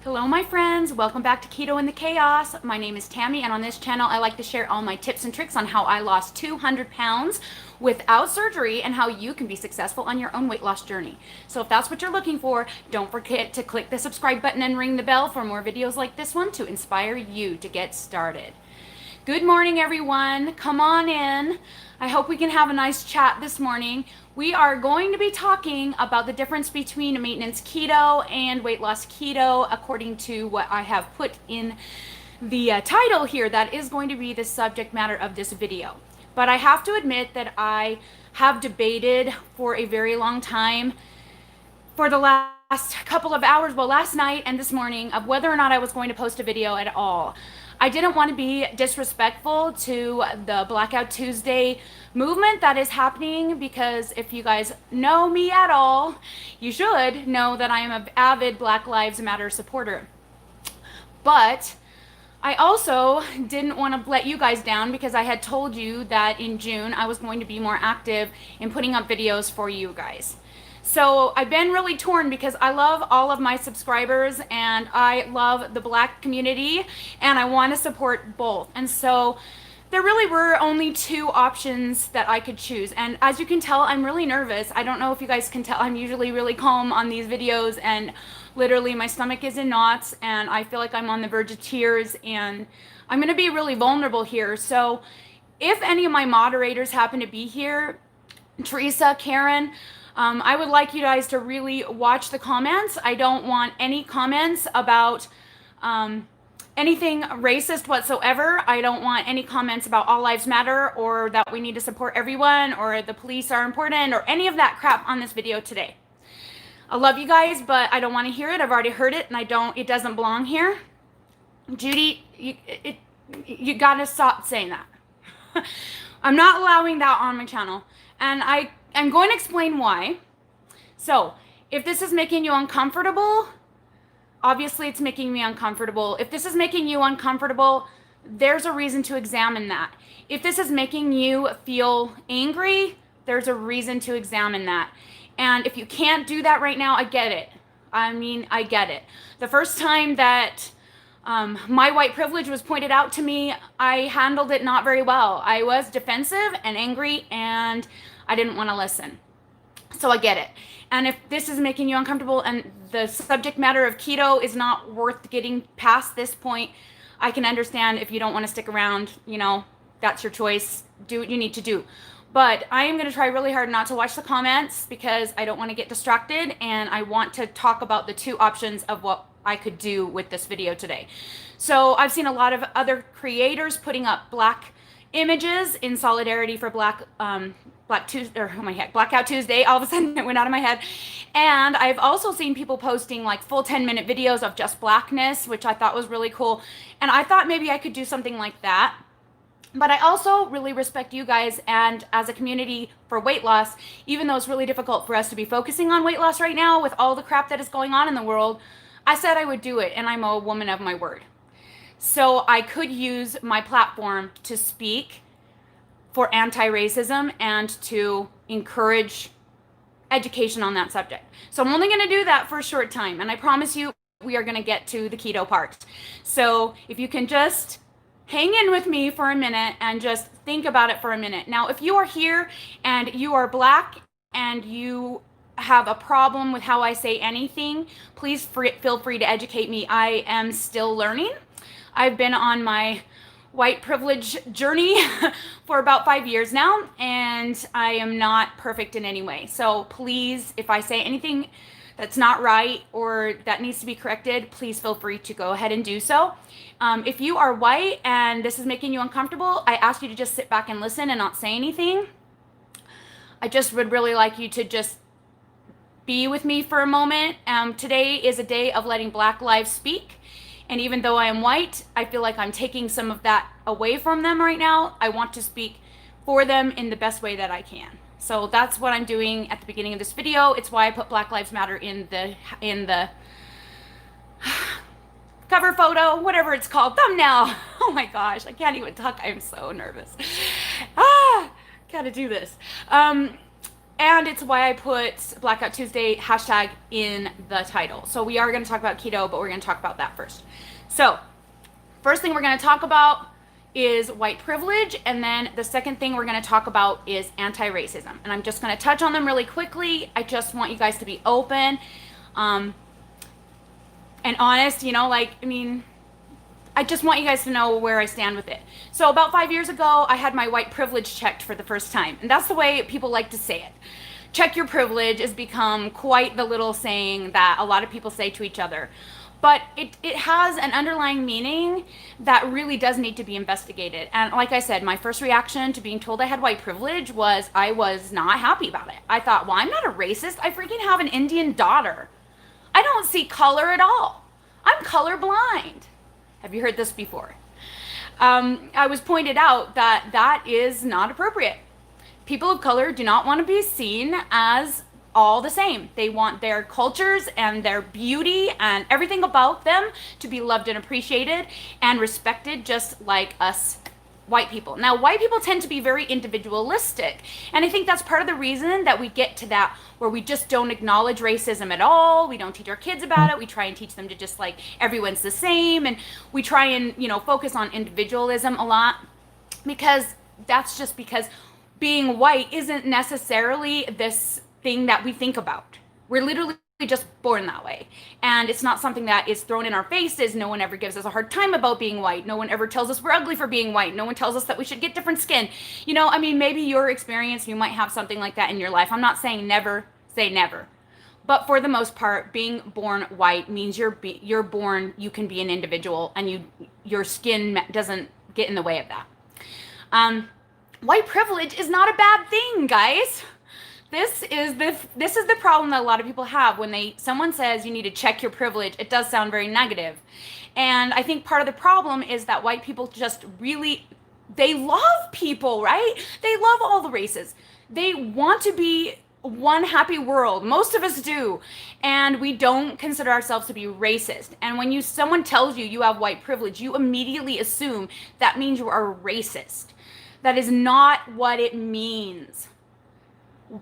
Hello my friends, welcome back to Keto in the Chaos. My name is Tammy and on this channel I like to share all my tips and tricks on how I lost 200 pounds without surgery and how you can be successful on your own weight loss journey. So if that's what you're looking for, don't forget to click the subscribe button and ring the bell for more videos like this one to inspire you to get started. Good morning everyone, come on in. I hope we can have a nice chat this morning. We are going to be talking about the difference between maintenance keto and weight loss keto according to what I have put in the title here. That is going to be the subject matter of this video. But I have to admit that I have debated for a very long time for the last couple of hours, well last night and this morning, of whether or not I was going to post a video at all. I didn't want to be disrespectful to the Blackout Tuesday movement that is happening, because if you guys know me at all, you should know that I am an avid Black Lives Matter supporter. But I also didn't want to let you guys down, because I had told you that in June I was going to be more active in putting up videos for you guys. So I've been really torn, because I love all of my subscribers and I love the Black community and I want to support both. And so there really were only two options that I could choose. And as you can tell, I'm really nervous. I don't know if you guys can tell, I'm usually really calm on these videos, and literally my stomach is in knots and I feel like I'm on the verge of tears, and I'm going to be really vulnerable here. So if any of my moderators happen to be here, Teresa, Karen, I would like you guys to really watch the comments. I don't want any comments about anything racist whatsoever. I don't want any comments about all lives matter, or that we need to support everyone, or the police are important, or any of that crap on this video today. I love you guys, but I don't want to hear it. I've already heard it, and it doesn't belong here. Judy, you gotta stop saying that. I'm not allowing that on my channel, and I'm going to explain why. So, if this is making you uncomfortable, obviously it's making me uncomfortable. If this is making you uncomfortable, there's a reason to examine that. If this is making you feel angry, there's a reason to examine that. And if you can't do that right now, I get it. I get it. The first time that my white privilege was pointed out to me, I handled it not very well. I was defensive and angry, and I didn't want to listen. So I get it. And if this is making you uncomfortable and the subject matter of keto is not worth getting past this point, I can understand if you don't want to stick around. You know, that's your choice. Do what you need to do. But I am going to try really hard not to watch the comments, because I don't want to get distracted, and I want to talk about the two options of what I could do with this video today. So I've seen a lot of other creators putting up black images in solidarity for Blackout Tuesday. All of a sudden it went out of my head. And I've also seen people posting like full 10-minute videos of just blackness, which I thought was really cool. And I thought maybe I could do something like that. But I also really respect you guys, and as a community for weight loss, even though it's really difficult for us to be focusing on weight loss right now with all the crap that is going on in the world, I said I would do it, and I'm a woman of my word. So I could use my platform to speak for anti-racism and to encourage education on that subject. So I'm only going to do that for a short time, and I promise you we are going to get to the keto part. So if you can just hang in with me for a minute and just think about it for a minute. Now, if you are here and you are Black and you have a problem with how I say anything, please feel free to educate me. I am still learning. I've been on my white privilege journey for about 5 years now, and I am not perfect in any way. So please, if I say anything that's not right or that needs to be corrected, please feel free to go ahead and do so. If you are white and this is making you uncomfortable, I ask you to just sit back and listen and not say anything. I just would really like you to just be with me for a moment. Today is a day of letting Black lives speak. And even though I am white, I feel like I'm taking some of that away from them right now. I want to speak for them in the best way that I can. So that's what I'm doing at the beginning of this video. It's why I put Black Lives Matter in the cover photo, whatever it's called, thumbnail. Oh my gosh, I can't even talk. I'm so nervous. Gotta do this. And it's why I put Blackout Tuesday hashtag in the title. So we are going to talk about keto, but we're going to talk about that first. So first thing we're going to talk about is white privilege, and then the second thing we're going to talk about is anti-racism. And I'm just going to touch on them really quickly. I just want you guys to be open and honest, I just want you guys to know where I stand with it. So about 5 years ago, I had my white privilege checked for the first time. And that's the way people like to say it. Check your privilege has become quite the little saying that a lot of people say to each other. But it has an underlying meaning that really does need to be investigated. And like I said, my first reaction to being told I had white privilege was I was not happy about it. I thought, well, I'm not a racist. I freaking have an Indian daughter. I don't see color at all. I'm colorblind. Have you heard this before? I was pointed out that that is not appropriate. People of color do not want to be seen as all the same. They want their cultures and their beauty and everything about them to be loved and appreciated and respected just like us white people. Now, white people tend to be very individualistic, and I think that's part of the reason that we get to that where we just don't acknowledge racism at all. We don't teach our kids about it. We try and teach them to just like everyone's the same, and we try and focus on individualism a lot, because that's just because being white isn't necessarily this thing that we think about. We're literally just born that way, and it's not something that is thrown in our faces. No one ever gives us a hard time about being white. No one ever tells us we're ugly for being white. No one tells us that we should get different skin. Maybe your experience, you might have something like that in your life. I'm not saying never say never, but for the most part, being born white means you're born, you can be an individual, and your skin doesn't get in the way of that. White privilege is not a bad thing, guys. This is the problem that a lot of people have when someone says you need to check your privilege. It does sound very negative. And I think part of the problem is that white people just really, they love people, right? They love all the races. They want to be one happy world. Most of us do. And we don't consider ourselves to be racist. And when someone tells you you have white privilege, you immediately assume that means you are racist. That is not what it means.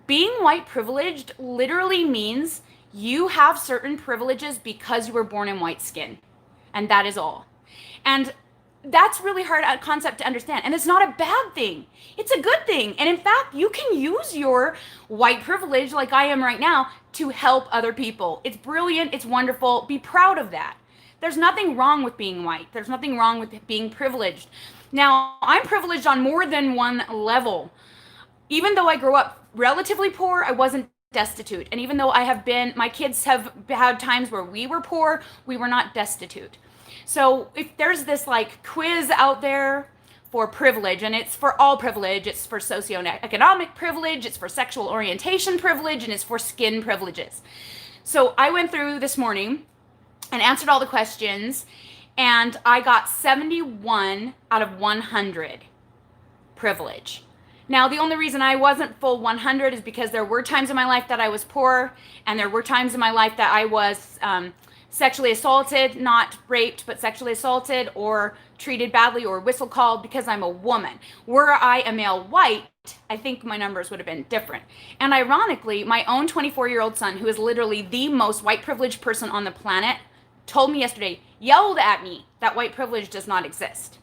Being white privileged literally means you have certain privileges because you were born in white skin. And that is all. And that's really hard concept to understand. And it's not a bad thing. It's a good thing. And in fact, you can use your white privilege, like I am right now, to help other people. It's brilliant. It's wonderful. Be proud of that. There's nothing wrong with being white. There's nothing wrong with being privileged. Now, I'm privileged on more than one level. Even though I grew up relatively poor, I wasn't destitute. And even though my kids have had times where we were poor, we were not destitute. So if there's this like quiz out there for privilege, and it's for all privilege, it's for socioeconomic privilege, it's for sexual orientation privilege, and it's for skin privileges. So I went through this morning and answered all the questions, and I got 71 out of 100 privilege. Now, the only reason I wasn't full 100 is because there were times in my life that I was poor, and there were times in my life that I was sexually assaulted, not raped, but sexually assaulted or treated badly or whistle called because I'm a woman. Were I a male white, I think my numbers would have been different. And ironically, my own 24-year-old son, who is literally the most white privileged person on the planet, told me yesterday, yelled at me that white privilege does not exist.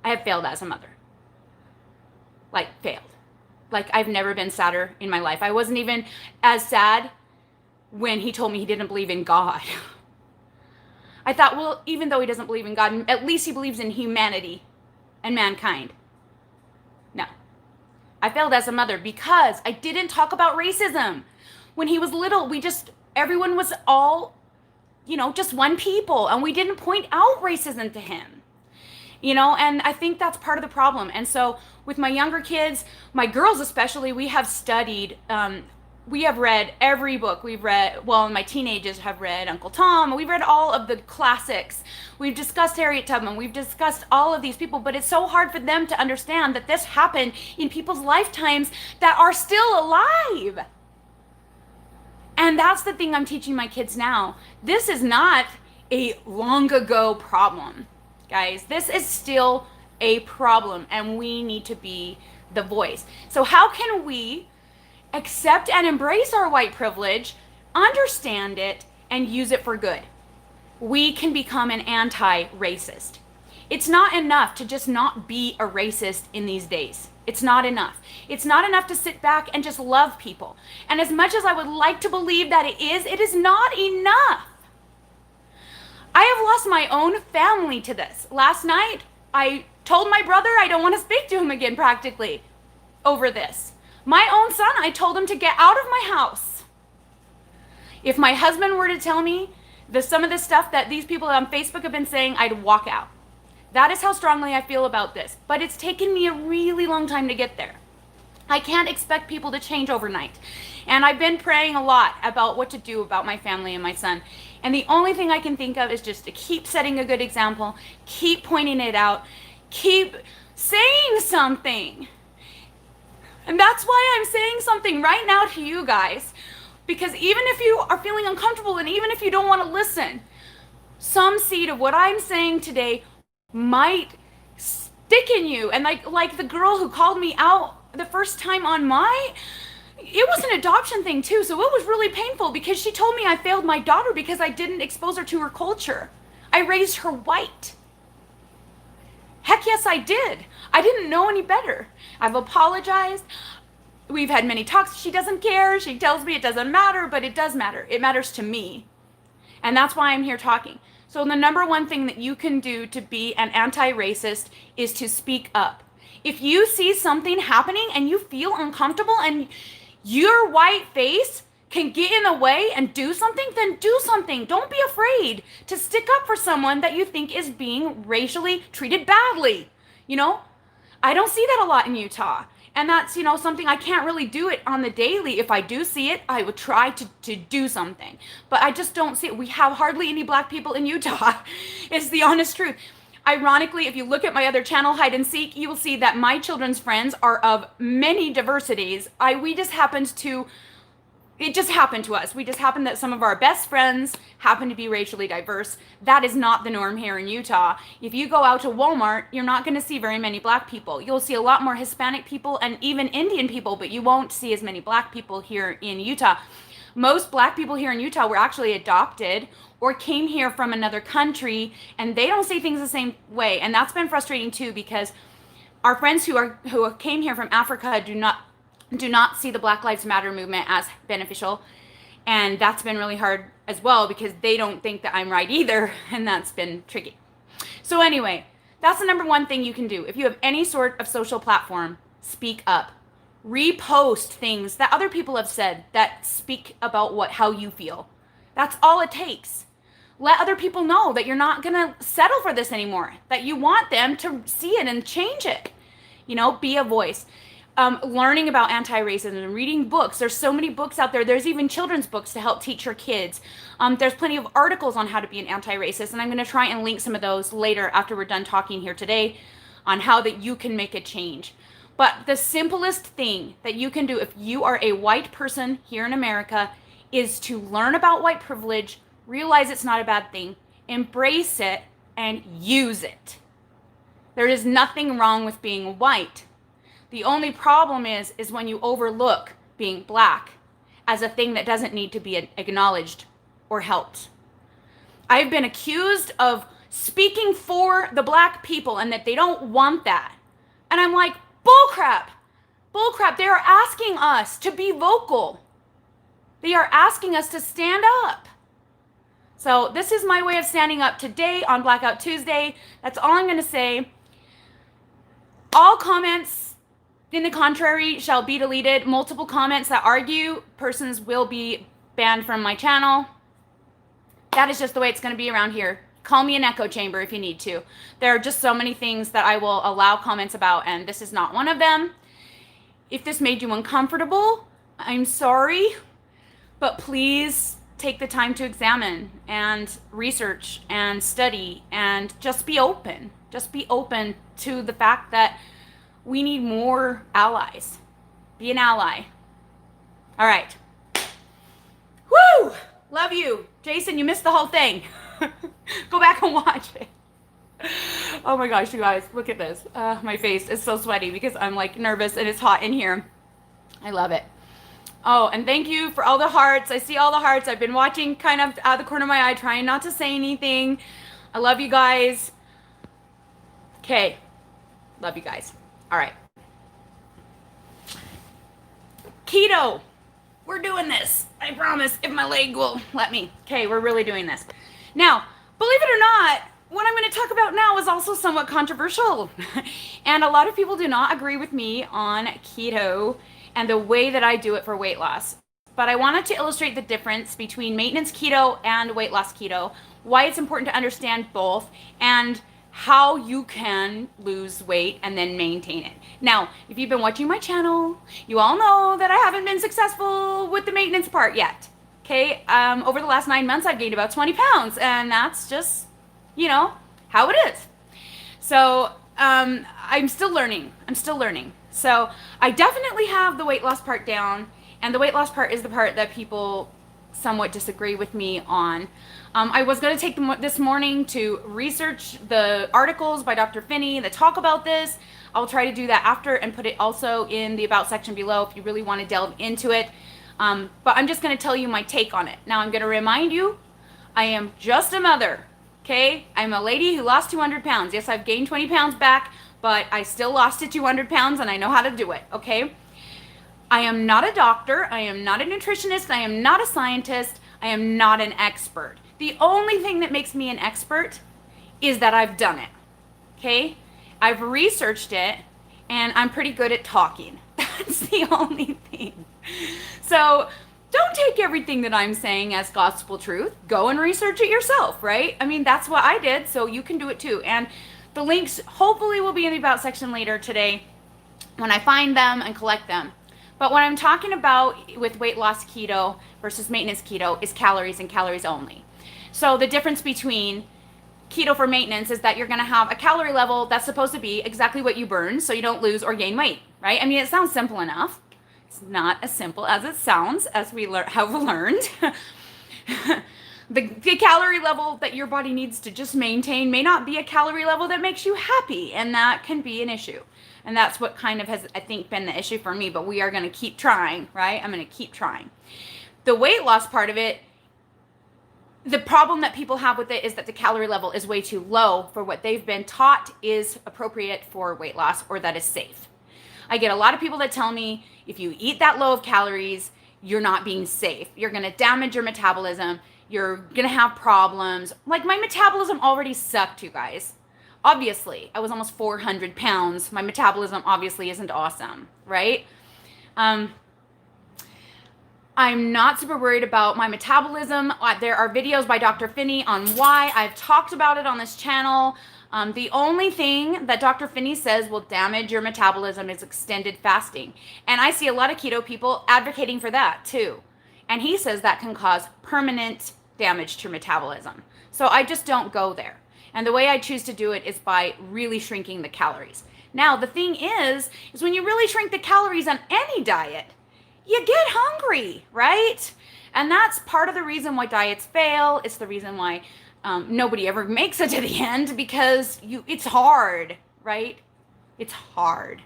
I have failed as a mother. Failed. I've never been sadder in my life. I wasn't even as sad when he told me he didn't believe in God. I thought, well, even though he doesn't believe in God, at least he believes in humanity and mankind. No. I failed as a mother because I didn't talk about racism. When he was little, everyone was all, just one people, and we didn't point out racism to him. And I think that's part of the problem. And so with my younger kids, my girls especially, we have studied, we have read every book. My teenagers have read Uncle Tom. We've read all of the classics. We've discussed Harriet Tubman. We've discussed all of these people, but it's so hard for them to understand that this happened in people's lifetimes that are still alive. And that's the thing I'm teaching my kids now. This is not a long ago problem. Guys, this is still a problem, and we need to be the voice. So how can we accept and embrace our white privilege, understand it, and use it for good. We can become an anti-racist. It's not enough to just not be a racist in these days. It's not enough. It's not enough to sit back and just love people. And as much as I would like to believe that it is not enough. I have lost my own family to this. Last night, I told my brother I don't want to speak to him again practically over this. My own son, I told him to get out of my house. If my husband were to tell me some of the stuff that these people on Facebook have been saying, I'd walk out. That is how strongly I feel about this. But it's taken me a really long time to get there. I can't expect people to change overnight. And I've been praying a lot about what to do about my family and my son. And the only thing I can think of is just to keep setting a good example, keep pointing it out, keep saying something. And that's why I'm saying something right now to you guys. Because even if you are feeling uncomfortable and even if you don't want to listen, some seed of what I'm saying today might stick in you. And like the girl who called me out the first time on it was an adoption thing too, so it was really painful because she told me I failed my daughter because I didn't expose her to her culture. I raised her white. Heck yes, I did. I didn't know any better. I've apologized. We've had many talks. She doesn't care. She tells me it doesn't matter, but it does matter. It matters to me. And that's why I'm here talking. So the number one thing that you can do to be an anti-racist is to speak up. If you see something happening and you feel uncomfortable and your white face can get in the way and do something, then do something. Don't be afraid to stick up for someone that you think is being racially treated badly. I don't see that a lot in Utah. And that's, something I can't really do it on the daily. If I do see it, I would try to do something. But I just don't see it. We have hardly any black people in Utah. It's the honest truth. Ironically, if you look at my other channel, Hide and Seek, you will see that my children's friends are of many diversities. It just happened to us. We just happened that some of our best friends happen to be racially diverse. That is not the norm here in Utah. If you go out to Walmart, you're not going to see very many black people. You'll see a lot more Hispanic people and even Indian people, but you won't see as many black people here in Utah. Most black people here in Utah were actually adopted or came here from another country, and they don't see things the same way. And that's been frustrating too, because our friends who came here from Africa do not see the Black Lives Matter movement as beneficial. And that's been really hard as well because they don't think that I'm right either. And that's been tricky. So anyway, that's the number one thing you can do. If you have any sort of social platform, speak up. Repost things that other people have said that speak about how you feel. That's all it takes. Let other people know that you're not going to settle for this anymore, that you want them to see it and change it. Be a voice. Learning about anti-racism and reading books. There's so many books out there. There's even children's books to help teach your kids. There's plenty of articles on how to be an anti-racist, and I'm going to try and link some of those later after we're done talking here today on how that you can make a change. But the simplest thing that you can do if you are a white person here in America is to learn about white privilege, realize it's not a bad thing, embrace it, and use it. There is nothing wrong with being white. The only problem is when you overlook being black as a thing that doesn't need to be acknowledged or helped. I've been accused of speaking for the black people and that they don't want that. And I'm like, bullcrap. Bullcrap. They are asking us to be vocal. They are asking us to stand up. So this is my way of standing up today on Blackout Tuesday. That's all I'm going to say. All comments in the contrary shall be deleted. Multiple comments that argue persons will be banned from my channel. That is just the way it's going to be around here. Call me an echo chamber if you need to. There are just so many things that I will allow comments about, and this is not one of them. If this made you uncomfortable, I'm sorry, but please take the time to examine and research and study and just be open. Just be open to the fact that we need more allies. Be an ally. All right. Woo! Love you. Jason, you missed the whole thing. Go back and watch it. Oh my gosh, you guys, look at this. My face is so sweaty because I'm like nervous and it's hot in here. I love it. Oh, and thank you for all the hearts. I see all the hearts. I've been watching kind of out of the corner of my eye, trying not to say anything. I love you guys. Okay. Love you guys. All right. Keto. We're doing this. I promise, if my leg will let me. Okay, we're really doing this. Now, believe it or not, what I'm going to talk about now is also somewhat controversial. And a lot of people do not agree with me on keto and the way that I do it for weight loss. But I wanted to illustrate the difference between maintenance keto and weight loss keto, why it's important to understand both, and how you can lose weight and then maintain it. Now, if you've been watching my channel, you all know that I haven't been successful with the maintenance part yet. Okay, over the last 9 months, I've gained about 20 pounds, and that's just, how it is. So I'm still learning. So I definitely have the weight loss part down, and the weight loss part is the part that people somewhat disagree with me on. I was going to take this morning to research the articles by Dr. Finney that talk about this. I'll try to do that after and put it also in the about section below if you really want to delve into it. But I'm just going to tell you my take on it. Now I'm going to remind you, I am just a mother, okay? I'm a lady who lost 200 pounds. Yes, I've gained 20 pounds back, but I still lost it 200 pounds and I know how to do it, okay? I am not a doctor. I am not a nutritionist. I am not a scientist. I am not an expert. The only thing that makes me an expert is that I've done it, okay? I've researched it, and I'm pretty good at talking. That's the only thing. So don't take everything that I'm saying as gospel truth. Go and research it yourself, right? I mean, that's what I did, so you can do it too. And the links hopefully will be in the about section later today when I find them and collect them. But what I'm talking about with weight loss keto versus maintenance keto is calories and calories only. So the difference between keto for maintenance is that you're going to have a calorie level that's supposed to be exactly what you burn so you don't lose or gain weight, right? I mean, it sounds simple enough. It's not as simple as it sounds, as we have learned. The calorie level that your body needs to just maintain may not be a calorie level that makes you happy, and that can be an issue. And that's what kind of has, I think, been the issue for me, but we are going to keep trying, right? I'm going to keep trying. The weight loss part of it, the problem that people have with it is that the calorie level is way too low for what they've been taught is appropriate for weight loss or that is safe. I get a lot of people that tell me if you eat that low of calories, you're not being safe. You're going to damage your metabolism. You're going to have problems. Like, my metabolism already sucked, you guys. Obviously, I was almost 400 pounds. My metabolism obviously isn't awesome, right? I'm not super worried about my metabolism. There are videos by Dr. Finney on why. I've talked about it on this channel. The only thing that Dr. Finney says will damage your metabolism is extended fasting. And I see a lot of keto people advocating for that too. And he says that can cause permanent damage to your metabolism. So I just don't go there. And the way I choose to do it is by really shrinking the calories. Now, the thing is when you really shrink the calories on any diet, you get hungry, right? And that's part of the reason why diets fail. It's the reason why nobody ever makes it to the end, because it's hard, right? It's hard.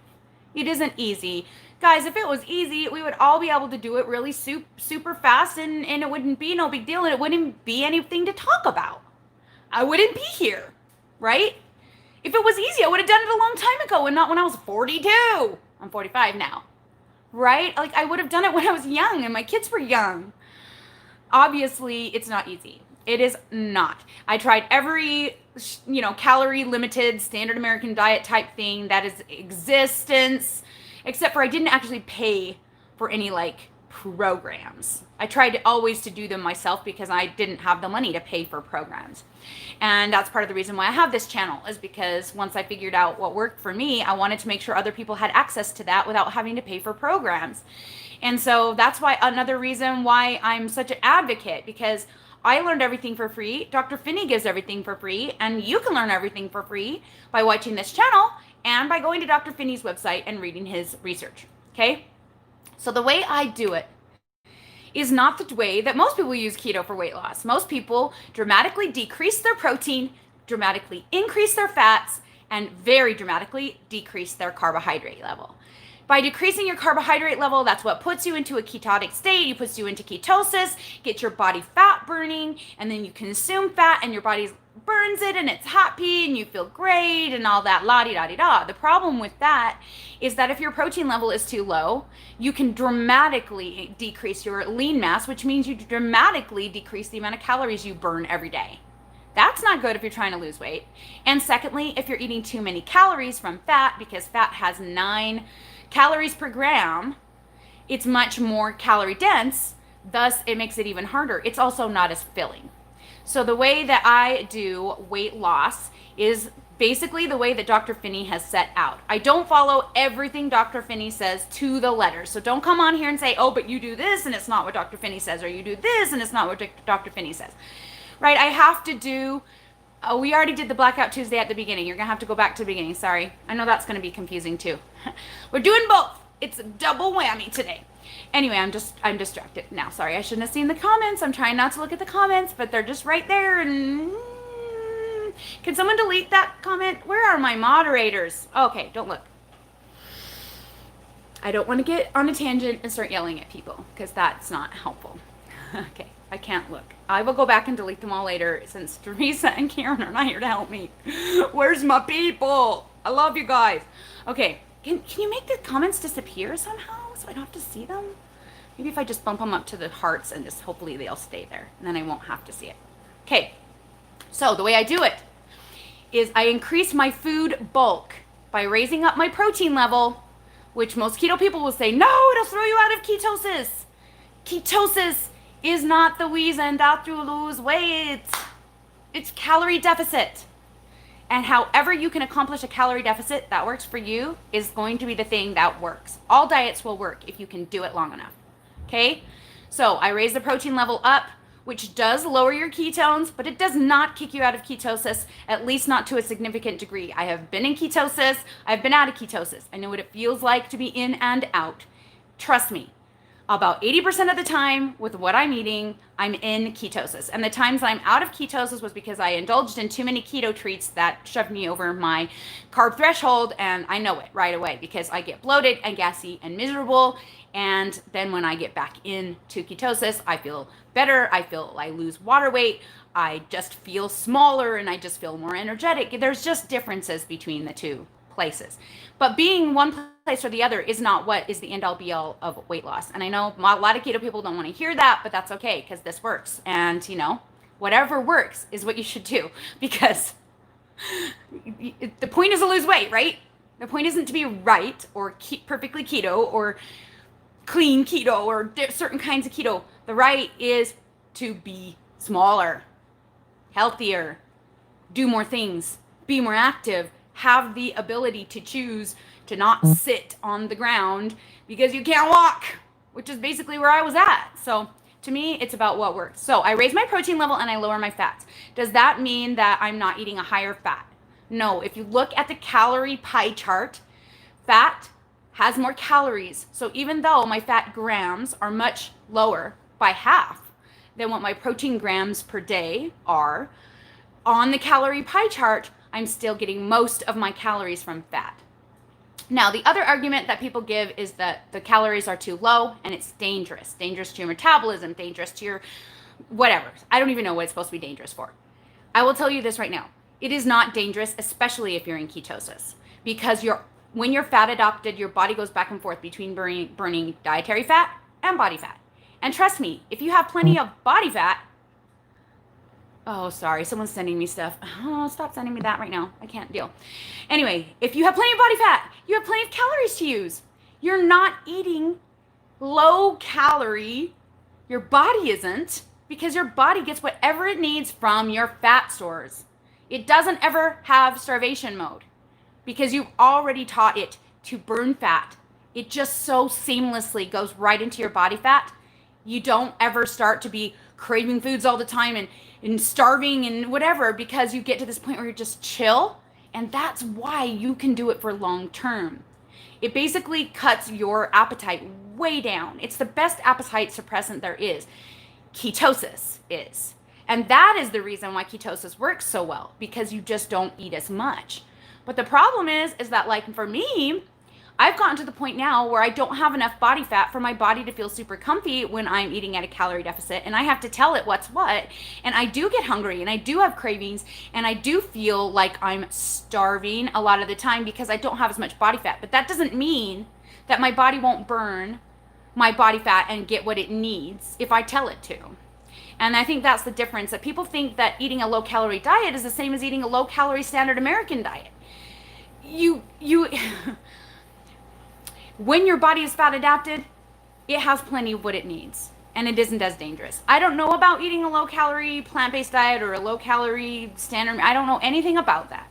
It isn't easy. Guys, if it was easy, we would all be able to do it really super fast, and it wouldn't be no big deal, and it wouldn't be anything to talk about. I wouldn't be here, right? If it was easy, I would have done it a long time ago and not when I was 42. I'm 45 now. Right? Like, I would have done it when I was young and my kids were young. Obviously, it's not easy. It is not. I tried every, calorie limited standard American diet type thing that is existence, except for I didn't actually pay for any programs. I tried always to do them myself because I didn't have the money to pay for programs. And that's part of the reason why I have this channel, is because once I figured out what worked for me, I wanted to make sure other people had access to that without having to pay for programs. And so that's why another reason why I'm such an advocate, because I learned everything for free. Dr. Finney gives everything for free, and you can learn everything for free by watching this channel and by going to Dr. Finney's website and reading his research, okay? So the way I do it is not the way that most people use keto for weight loss. Most people dramatically decrease their protein, dramatically increase their fats, and very dramatically decrease their carbohydrate level. By decreasing your carbohydrate level, that's what puts you into a ketotic state. It puts you into ketosis, get your body fat burning, and then you consume fat and your body burns it and it's happy and you feel great and all that la-di-da-di-da. The problem with that is that if your protein level is too low, you can dramatically decrease your lean mass, which means you dramatically decrease the amount of calories you burn every day. That's not good if you're trying to lose weight. And secondly, if you're eating too many calories from fat, because fat has 9 calories per gram, it's much more calorie dense, thus it makes it even harder. It's also not as filling. So the way that I do weight loss is basically the way that Dr. Finney has set out. I don't follow everything Dr. Finney says to the letter. So don't come on here and say, oh, but you do this and it's not what Dr. Finney says, or you do this and it's not what Dr. Finney says. Right? I have to do, we already did the Blackout Tuesday at the beginning. You're going to have to go back to the beginning. Sorry. I know that's going to be confusing too. We're doing both. It's a double whammy today. Anyway, I'm distracted now. Sorry, I shouldn't have seen the comments. I'm trying not to look at the comments, but they're just right there. And can someone delete that comment? Where are my moderators? Okay, don't look. I don't want to get on a tangent and start yelling at people because that's not helpful. Okay, I can't look. I will go back and delete them all later since Teresa and Karen are not here to help me. Where's my people? I love you guys. Okay, can you make the comments disappear somehow so I don't have to see them? Maybe if I just bump them up to the hearts and just hopefully they'll stay there and then I won't have to see it. Okay, so the way I do it is I increase my food bulk by raising up my protein level, which most keto people will say, no, it'll throw you out of ketosis. Ketosis is not the reason that you lose weight. It's calorie deficit. And however you can accomplish a calorie deficit that works for you is going to be the thing that works. All diets will work if you can do it long enough. Okay? So I raise the protein level up, which does lower your ketones, but it does not kick you out of ketosis, at least not to a significant degree. I have been in ketosis. I've been out of ketosis. I know what it feels like to be in and out. Trust me. About 80% of the time with what I'm eating, I'm in ketosis. And the times I'm out of ketosis was because I indulged in too many keto treats that shoved me over my carb threshold. And I know it right away because I get bloated and gassy and miserable. And then when I get back into ketosis, I feel better. I lose water weight. I just feel smaller and I just feel more energetic. There's just differences between the two places. But being one place or the other is not what is the end all be all of weight loss. And I know a lot of keto people don't want to hear that, but that's okay because this works. And you know, whatever works is what you should do because the point is to lose weight, right? The point isn't to be right or perfectly keto or clean keto or certain kinds of keto. The right is to be smaller, healthier, do more things, be more active, have the ability to choose to not sit on the ground because you can't walk, which is basically where I was at. So to me, it's about what works. So I raise my protein level and I lower my fats. Does that mean that I'm not eating a higher fat? No. If you look at the calorie pie chart, fat has more calories. So even though my fat grams are much lower by half than what my protein grams per day are, on the calorie pie chart, I'm still getting most of my calories from fat. Now, the other argument that people give is that the calories are too low and it's dangerous to your metabolism, dangerous to your whatever. I don't even know what it's supposed to be dangerous for. I will tell you this right now. It is not dangerous, especially if you're in ketosis, because when you're fat adopted, your body goes back and forth between burning dietary fat and body fat. And trust me, if you have plenty of body fat, oh, sorry, someone's sending me stuff. Oh, stop sending me that right now. I can't deal. Anyway, if you have plenty of body fat, you have plenty of calories to use. You're not eating low calorie. Your body isn't, because your body gets whatever it needs from your fat stores. It doesn't ever have starvation mode because you've already taught it to burn fat. It just so seamlessly goes right into your body fat. You don't ever start to be craving foods all the time and starving and whatever because you get to this point where you're just chill. And that's why you can do it for long term. It basically cuts your appetite way down. It's the best appetite suppressant there is. Ketosis is. And that is the reason why ketosis works so well, because you just don't eat as much. But the problem is that like for me, I've gotten to the point now where I don't have enough body fat for my body to feel super comfy when I'm eating at a calorie deficit, and I have to tell it what's what. And I do get hungry, and I do have cravings, and I do feel like I'm starving a lot of the time because I don't have as much body fat. But that doesn't mean that my body won't burn my body fat and get what it needs if I tell it to. And I think that's the difference, that people think that eating a low calorie diet is the same as eating a low calorie standard American diet. You when your body is fat adapted, it has plenty of what it needs, and it isn't as dangerous. I don't know about eating a low calorie plant-based diet or a low calorie standard. I don't know anything about that.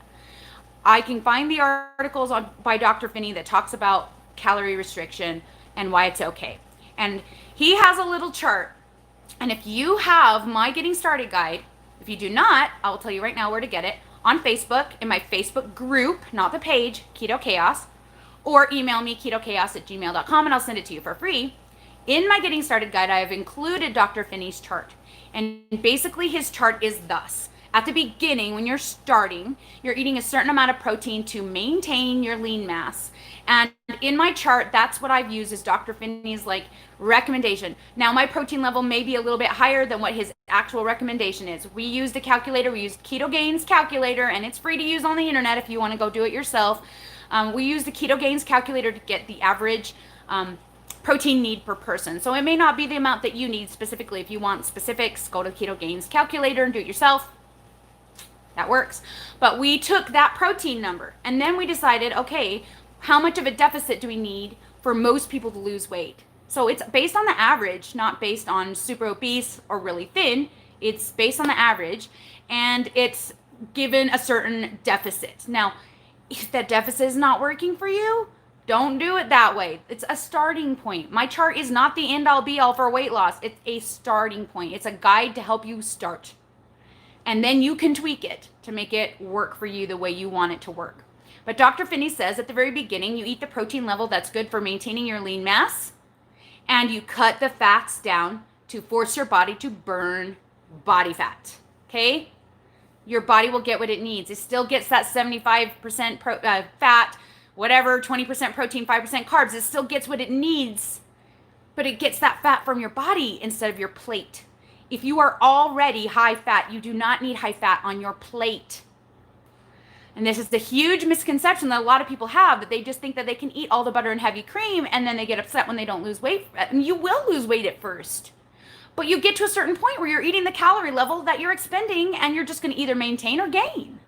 I can find the articles by Dr. Finney that talks about calorie restriction and why it's okay. And he has a little chart. And if you have my Getting Started guide, if you do not, I will tell you right now where to get it. On Facebook, in my Facebook group, not the page, Keto Chaos, or email me ketochaos@gmail.com and I'll send it to you for free. In my Getting Started guide, I have included Dr. Finney's chart. And basically his chart is thus. At the beginning, when you're starting, you're eating a certain amount of protein to maintain your lean mass. And in my chart, that's what I've used as Dr. Finney's like recommendation. Now, my protein level may be a little bit higher than what his actual recommendation is. We used a calculator. We used Ketogains calculator, and it's free to use on the internet if you want to go do it yourself. We use the Ketogains calculator to get the average protein need per person. So it may not be the amount that you need specifically. If you want specifics, go to the Ketogains calculator and do it yourself. That works. But we took that protein number and then we decided, okay, how much of a deficit do we need for most people to lose weight? So it's based on the average, not based on super obese or really thin. It's based on the average, and it's given a certain deficit. Now, if that deficit is not working for you, don't do it that way. It's a starting point. My chart is not the end all be all for weight loss. It's a starting point. It's a guide to help you start. And then you can tweak it to make it work for you the way you want it to work. But Dr. Finney says at the very beginning, you eat the protein level that's good for maintaining your lean mass, and you cut the fats down to force your body to burn body fat. Okay? Your body will get what it needs. It still gets that 75% fat, whatever, 20% protein, 5% carbs. It still gets what it needs, but it gets that fat from your body instead of your plate. If you are already high fat, you do not need high fat on your plate. And this is the huge misconception that a lot of people have, that they just think that they can eat all the butter and heavy cream and then they get upset when they don't lose weight. And you will lose weight at first. But you get to a certain point where you're eating the calorie level that you're expending and you're just going to either maintain or gain.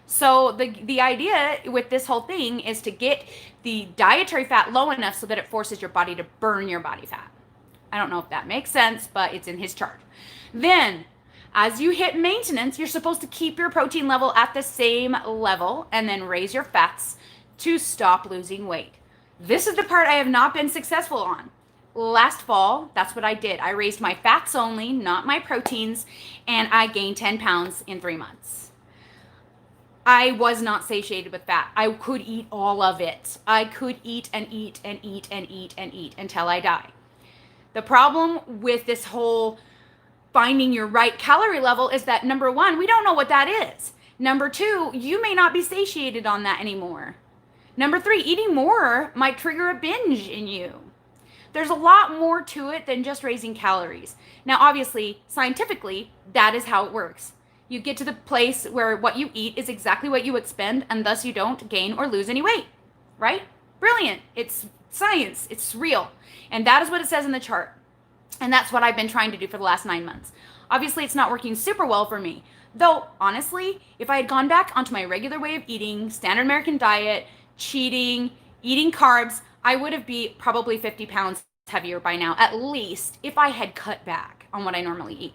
So the idea with this whole thing is to get the dietary fat low enough so that it forces your body to burn your body fat. I don't know if that makes sense, but it's in his chart. Then, as you hit maintenance, you're supposed to keep your protein level at the same level and then raise your fats to stop losing weight. This is the part I have not been successful on. Last fall, that's what I did. I raised my fats only, not my proteins, and I gained 10 pounds in 3 months. I was not satiated with fat. I could eat all of it. I could eat and eat and eat and eat and eat until I die. The problem with this whole finding your right calorie level is that, number one, we don't know what that is. Number two, you may not be satiated on that anymore. Number three, eating more might trigger a binge in you. There's a lot more to it than just raising calories. Now, obviously, scientifically, that is how it works. You get to the place where what you eat is exactly what you expend, and thus you don't gain or lose any weight, right? Brilliant. It's science. It's real. And that is what it says in the chart. And that's what I've been trying to do for the last 9 months. Obviously, it's not working super well for me. Though, honestly, if I had gone back onto my regular way of eating, standard American diet, cheating, eating carbs, I would have been probably 50 pounds heavier by now, at least, if I had cut back on what I normally eat.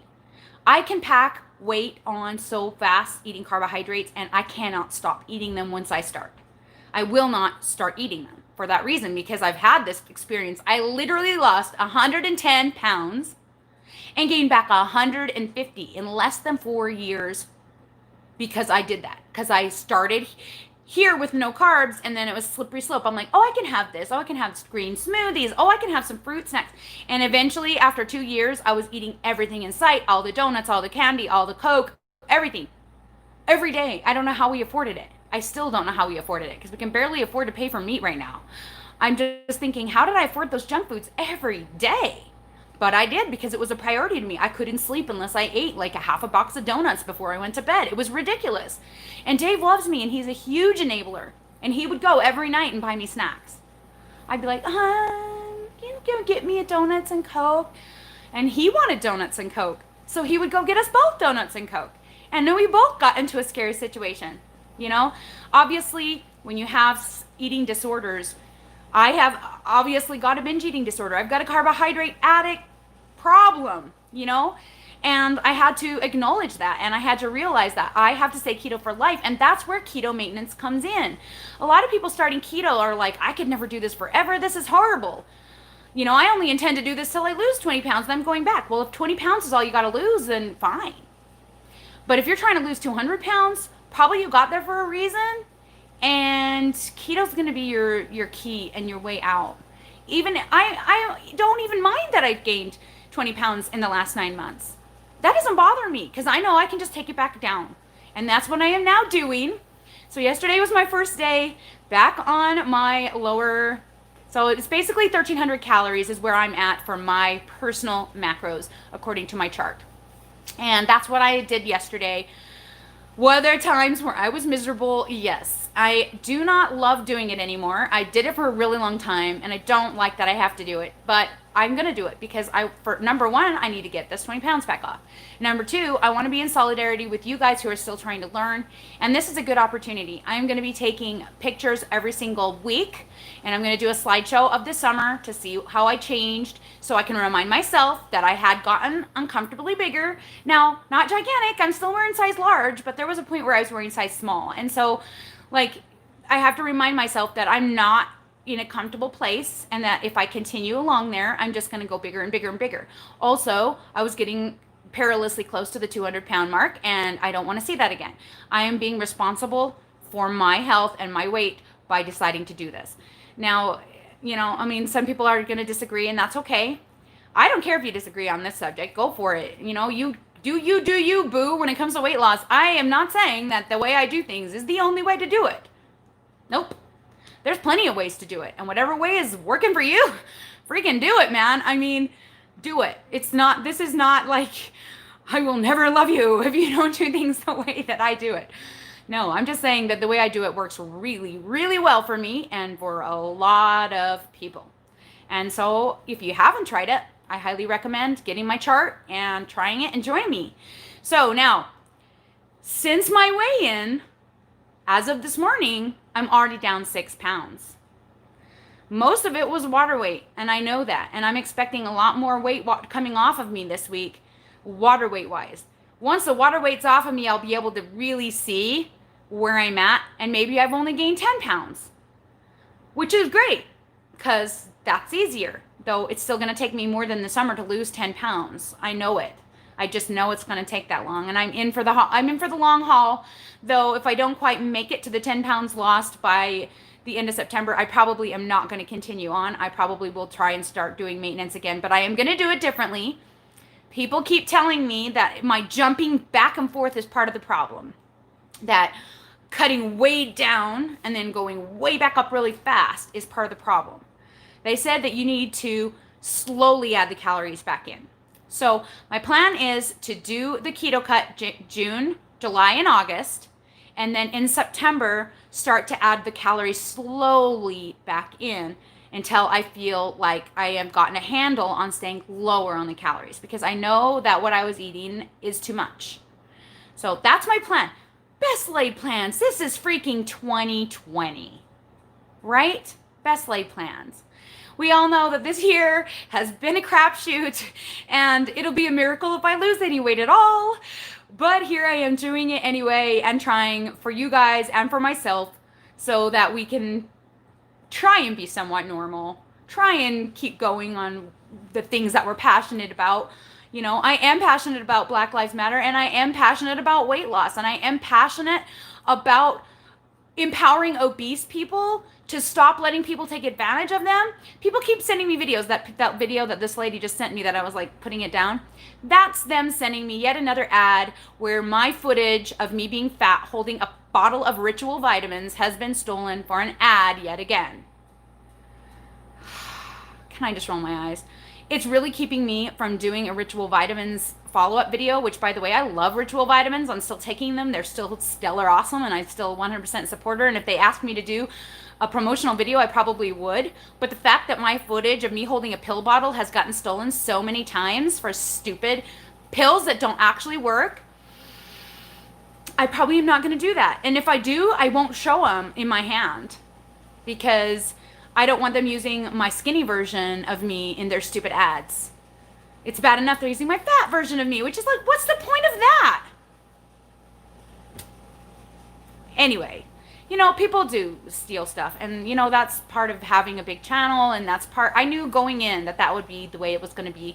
I can pack weight on so fast eating carbohydrates, and I cannot stop eating them once I start. I will not start eating them for that reason, because I've had this experience. I literally lost 110 pounds and gained back 150 in less than 4 years because I did that. Because I started here with no carbs, and then it was slippery slope. I'm like, oh, I can have this. Oh, I can have green smoothies. Oh, I can have some fruit snacks. And eventually, after 2 years, I was eating everything in sight, all the donuts, all the candy, all the Coke, everything, every day. I don't know how we afforded it. I still don't know how we afforded it because we can barely afford to pay for meat right now. I'm just thinking, how did I afford those junk foods every day? But I did because it was a priority to me. I couldn't sleep unless I ate like a half a box of donuts before I went to bed. It was ridiculous. And Dave loves me and he's a huge enabler. And he would go every night and buy me snacks. I'd be like, you can get me a donuts and Coke. And he wanted donuts and Coke. So he would go get us both donuts and Coke. And then we both got into a scary situation. You know, obviously, when you have eating disorders, I have obviously got a binge eating disorder. I've got a carbohydrate addict problem, you know, and I had to acknowledge that, and I had to realize that I have to stay keto for life, and that's where keto maintenance comes in. A lot of people starting keto are like, I could never do this forever. This is horrible. You know, I only intend to do this till I lose 20 pounds, then I'm going back. Well, if 20 pounds is all you got to lose, then fine. But if you're trying to lose 200 pounds, probably you got there for a reason. And keto's going to be your key and your way out. Even I don't even mind that I've gained 20 pounds in the last 9 months. That doesn't bother me because I know I can just take it back down. And that's what I am now doing. So yesterday was my first day back on my lower, so it's basically 1,300 calories is where I'm at for my personal macros according to my chart. And that's what I did yesterday. Were there times where I was miserable? Yes. I do not love doing it anymore. I did it for a really long time, and I don't like that I have to do it. But I'm going to do it because for number one, I need to get this 20 pounds back off. Number two, I want to be in solidarity with you guys who are still trying to learn. And this is a good opportunity. I am going to be taking pictures every single week, and I'm going to do a slideshow of the summer to see how I changed so I can remind myself that I had gotten uncomfortably bigger. Now, not gigantic. I'm still wearing size large, but there was a point where I was wearing size small. And so, like, I have to remind myself that I'm not in a comfortable place and that if I continue along there, I'm just going to go bigger and bigger and bigger. Also, I was getting perilously close to the 200-pound mark, and I don't want to see that again. I am being responsible for my health and my weight by deciding to do this. Now, you know, I mean, some people are going to disagree, and that's okay. I don't care if you disagree on this subject. Go for it. You know, you do you, boo, when it comes to weight loss. I am not saying that the way I do things is the only way to do it. Nope. There's plenty of ways to do it. And whatever way is working for you, freaking do it, man. I mean, do it. This is not like, I will never love you if you don't do things the way that I do it. No, I'm just saying that the way I do it works really, really well for me and for a lot of people. And so if you haven't tried it, I highly recommend getting my chart and trying it and joining me. So now, since my weigh-in, as of this morning, I'm already down 6 pounds. Most of it was water weight, and I know that. And I'm expecting a lot more weight coming off of me this week, water weight-wise. Once the water weight's off of me, I'll be able to really see where I'm at, and maybe I've only gained 10 pounds, which is great, because that's easier. Though it's still going to take me more than the summer to lose 10 pounds. I know it. I just know it's going to take that long, and I'm in for the long haul. Though if I don't quite make it to the 10 pounds lost by the end of September, I probably am not going to continue on. I probably will try and start doing maintenance again, but I am going to do it differently. People keep telling me that my jumping back and forth is part of the problem. That cutting way down and then going way back up really fast is part of the problem. They said that you need to slowly add the calories back in. So my plan is to do the keto cut June, July, and August, and then in September start to add the calories slowly back in until I feel like I have gotten a handle on staying lower on the calories, because I know that what I was eating is too much. So that's my plan. Best laid plans. This is freaking 2020, right? Best laid plans. We all know that this year has been a crapshoot, and it'll be a miracle if I lose any weight at all. But here I am doing it anyway and trying for you guys and for myself so that we can try and be somewhat normal, try and keep going on the things that we're passionate about. You know, I am passionate about Black Lives Matter, and I am passionate about weight loss, and I am passionate about empowering obese people to stop letting people take advantage of them. People keep sending me videos. That video that this lady just sent me that I was like putting it down, that's them sending me yet another ad where my footage of me being fat holding a bottle of Ritual vitamins has been stolen for an ad yet again. Can I just roll my eyes? It's really keeping me from doing a Ritual vitamins follow-up video, which, by the way, I love Ritual vitamins. I'm still taking them. They're still stellar awesome, and I still 100% support her. And if they asked me to do a promotional video, I probably would. But the fact that my footage of me holding a pill bottle has gotten stolen so many times for stupid pills that don't actually work, I probably am not going to do that. And if I do, I won't show them in my hand because I don't want them using my skinny version of me in their stupid ads. It's bad enough they're using my fat version of me, which is like, what's the point of that? Anyway, you know, people do steal stuff, and you know, that's part of having a big channel, and that's part, I knew going in that that would be the way it was going to be.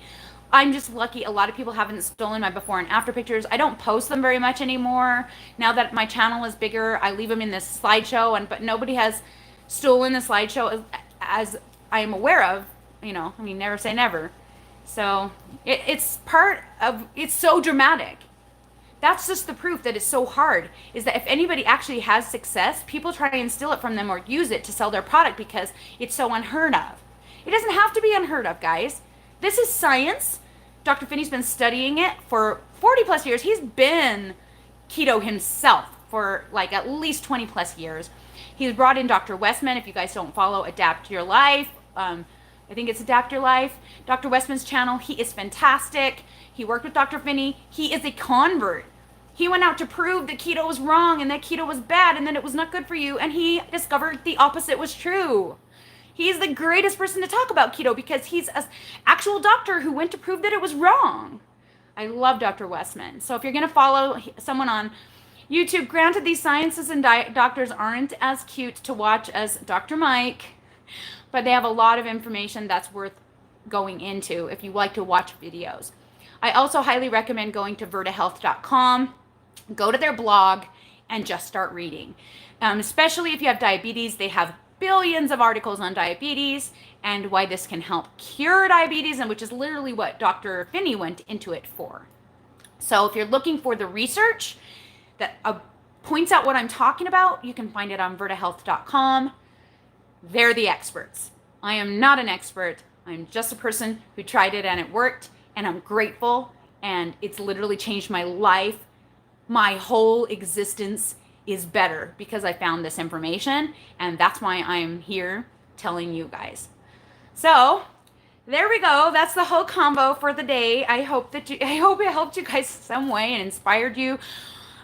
I'm just lucky a lot of people haven't stolen my before and after pictures. I don't post them very much anymore. Now that my channel is bigger, I leave them in this slideshow, but nobody has stolen the slideshow as I am aware of. You know, I mean, never say never. So it's part of, it's so dramatic. That's just the proof that it's so hard, is that if anybody actually has success, people try and steal it from them or use it to sell their product because it's so unheard of. It doesn't have to be unheard of, guys. This is science. Dr. Finney's been studying it for 40 plus years. He's been keto himself for like at least 20 plus years. He's brought in Dr. Westman. If you guys don't follow Adapt Your Life, I think it's Adapt Your Life, Dr. Westman's channel, he is fantastic. He worked with Dr. Finney. He is a convert. He went out to prove that keto was wrong and that keto was bad and that it was not good for you, and he discovered the opposite was true. He's the greatest person to talk about keto because he's an actual doctor who went to prove that it was wrong. I love Dr. Westman. So if you're going to follow someone on YouTube, granted these scientists and doctors aren't as cute to watch as Dr. Mike, but they have a lot of information that's worth going into if you like to watch videos. I also highly recommend going to vertahealth.com, go to their blog, and just start reading. Especially if you have diabetes, they have billions of articles on diabetes and why this can help cure diabetes, and which is literally what Dr. Finney went into it for. So if you're looking for the research that points out what I'm talking about, you can find it on vertahealth.com. They're the experts. I am not an expert. I'm just a person who tried it and it worked, and I'm grateful, and it's literally changed my life. My whole existence is better because I found this information, and that's why I'm here telling you guys. So there we go. That's the whole combo for the day. I hope it helped you guys some way and inspired you.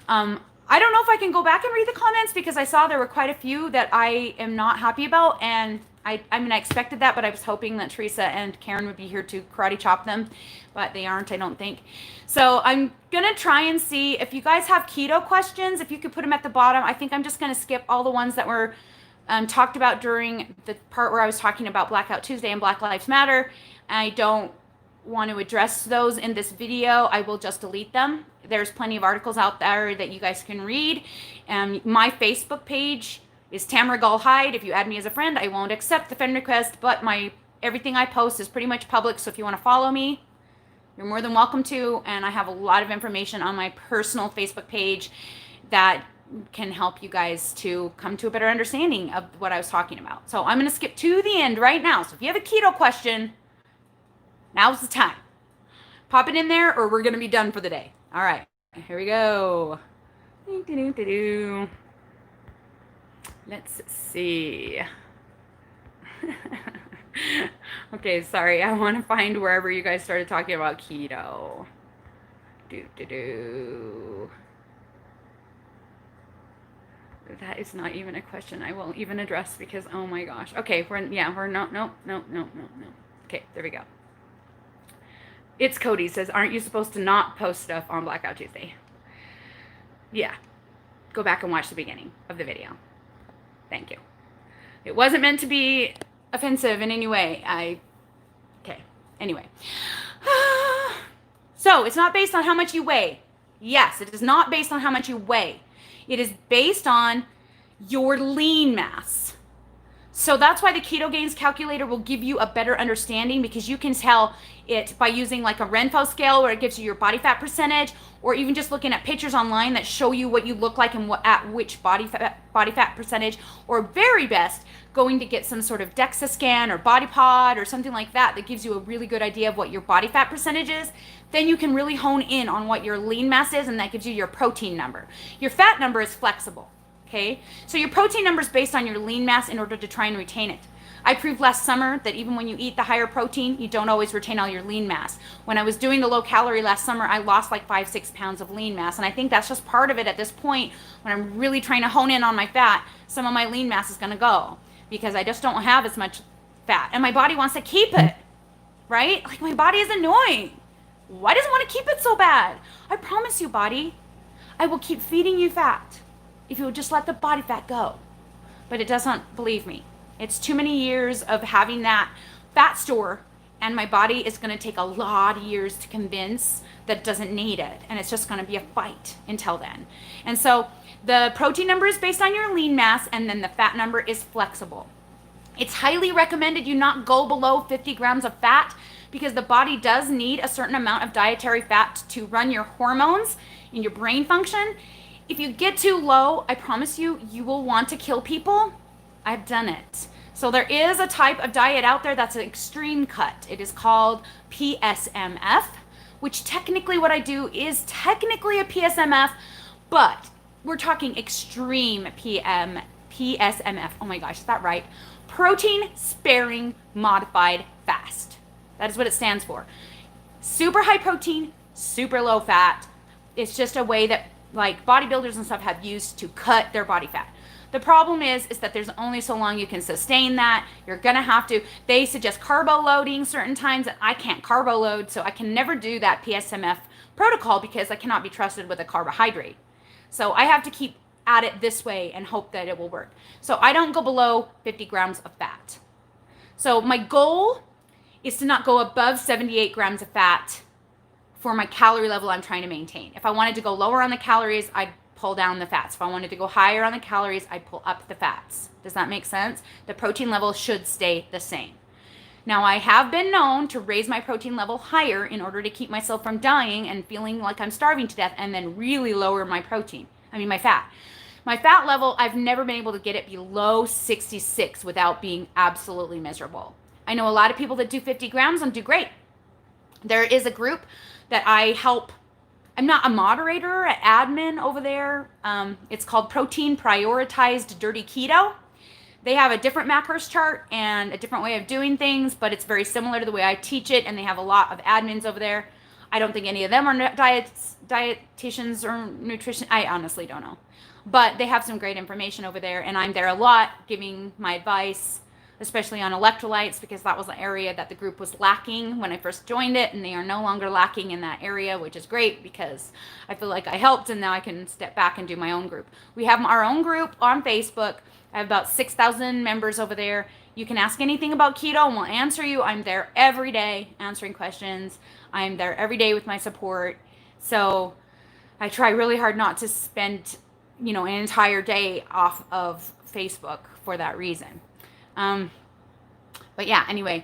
I don't know if I can go back and read the comments because I saw there were quite a few that I am not happy about, and I mean, I expected that, but I was hoping that Teresa and Karen would be here to karate chop them, but they aren't, I don't think. So I'm going to try and see if you guys have keto questions, if you could put them at the bottom. I think I'm just going to skip all the ones that were talked about during the part where I was talking about Blackout Tuesday and Black Lives Matter. I don't want to address those in this video. I will just delete them. There's plenty of articles out there that you guys can read. My Facebook page is Tamara Gull Hyde. If you add me as a friend, I won't accept the friend request, but everything I post is pretty much public, so if you want to follow me, you're more than welcome to, and I have a lot of information on my personal Facebook page that can help you guys to come to a better understanding of what I was talking about. So I'm going to skip to the end right now. So if you have a keto question, now's the time. Pop it in there or we're going to be done for the day. All right, here we go. Let's see. Okay, sorry. I want to find wherever you guys started talking about keto. That is not even a question I won't even address because, oh my gosh. Okay, we're no. Okay, there we go. It's Cody says, aren't you supposed to not post stuff on Blackout Tuesday? Yeah. Go back and watch the beginning of the video. Thank you. It wasn't meant to be offensive in any way. Okay. Anyway. So it's not based on how much you weigh. Yes, it is not based on how much you weigh. It is based on your lean mass. So that's why the Keto Gains calculator will give you a better understanding, because you can tell it by using like a Renfo scale where it gives you your body fat percentage, or even just looking at pictures online that show you what you look like and what at which body fat percentage, or very best going to get some sort of DEXA scan or body pod or something like that that gives you a really good idea of what your body fat percentage is. Then you can really hone in on what your lean mass is, and that gives you your protein number. Your fat number is flexible. Okay, so your protein number is based on your lean mass in order to try and retain it. I proved last summer that even when you eat the higher protein, you don't always retain all your lean mass. When I was doing the low calorie last summer, I lost like 5-6 pounds of lean mass. And I think that's just part of it at this point. When I'm really trying to hone in on my fat, some of my lean mass is going to go because I just don't have as much fat. And my body wants to keep it, right? Like, my body is annoying. Why does it want to keep it so bad? I promise you, body, I will keep feeding you fat if you would just let the body fat go. But it doesn't believe me. It's too many years of having that fat store, and my body is going to take a lot of years to convince that it doesn't need it, and it's just going to be a fight until then. And so the protein number is based on your lean mass, and then the fat number is flexible. It's highly recommended you not go below 50 grams of fat, because the body does need a certain amount of dietary fat to run your hormones and your brain function. If you get too low, I promise you, you will want to kill people. I've done it. So there is a type of diet out there that's an extreme cut. It is called PSMF, which technically what I do is technically a PSMF, but we're talking extreme PSMF. Oh my gosh, is that right? Protein sparing modified fast. That is what it stands for. Super high protein, super low fat. It's just a way that like bodybuilders and stuff have used to cut their body fat. The problem is that there's only so long you can sustain that. You're gonna have to, they suggest carbo loading certain times, and I can't carbo load, so I can never do that PSMF protocol because I cannot be trusted with a carbohydrate. So I have to keep at it this way and hope that it will work. So I don't go below 50 grams of fat. So my goal is to not go above 78 grams of fat for my calorie level I'm trying to maintain. If I wanted to go lower on the calories, I'd pull down the fats. If I wanted to go higher on the calories, I'd pull up the fats. Does that make sense? The protein level should stay the same. Now, I have been known to raise my protein level higher in order to keep myself from dying and feeling like I'm starving to death, and then really lower my my fat. My fat level, I've never been able to get it below 66 without being absolutely miserable. I know a lot of people that do 50 grams and do great. There is a group that I help. I'm not a moderator, an admin over there. It's called Protein Prioritized Dirty Keto. They have a different macros chart and a different way of doing things, but it's very similar to the way I teach it, and they have a lot of admins over there. I don't think any of them are dietitians or nutrition. I honestly don't know. But they have some great information over there, and I'm there a lot giving my advice, especially on electrolytes, because that was the area that the group was lacking when I first joined it, and they are no longer lacking in that area, which is great because I feel like I helped, and now I can step back and do my own group. We have our own group on Facebook. I have about 6,000 members over there. You can ask anything about keto and we'll answer you. I'm there every day answering questions. I'm there every day with my support. So I try really hard not to spend, an entire day off of Facebook for that reason. But yeah, anyway,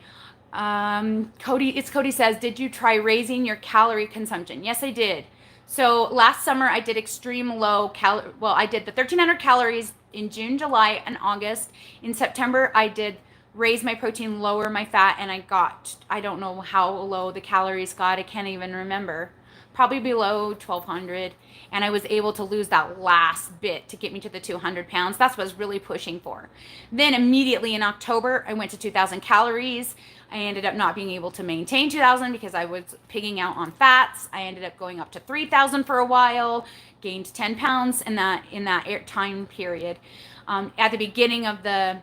Cody says, did you try raising your calorie consumption? Yes, I did. So last summer I did extreme low I did the 1,300 calories in June, July, and August. In September, I did raise my protein, lower my fat, and I don't know how low the calories got. I can't even remember. Probably below 1,200. And I was able to lose that last bit to get me to the 200 pounds. That's what I was really pushing for. Then immediately in October, I went to 2,000 calories. I ended up not being able to maintain 2,000 because I was pigging out on fats. I ended up going up to 3,000 for a while, gained 10 pounds in that time period. At the beginning of the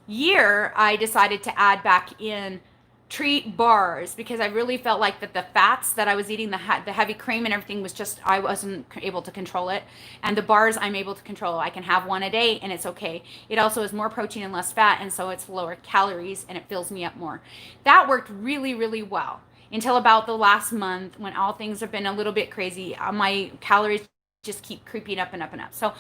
year, I decided to add back in treat bars because I really felt like that the fats that I was eating, the heavy cream and everything was just, I wasn't able to control it. And the bars I'm able to control. I can have one a day and it's okay. It also is more protein and less fat, and so it's lower calories and it fills me up more. That worked really, really well until about the last month when all things have been a little bit crazy. My calories just keep creeping up and up and up. So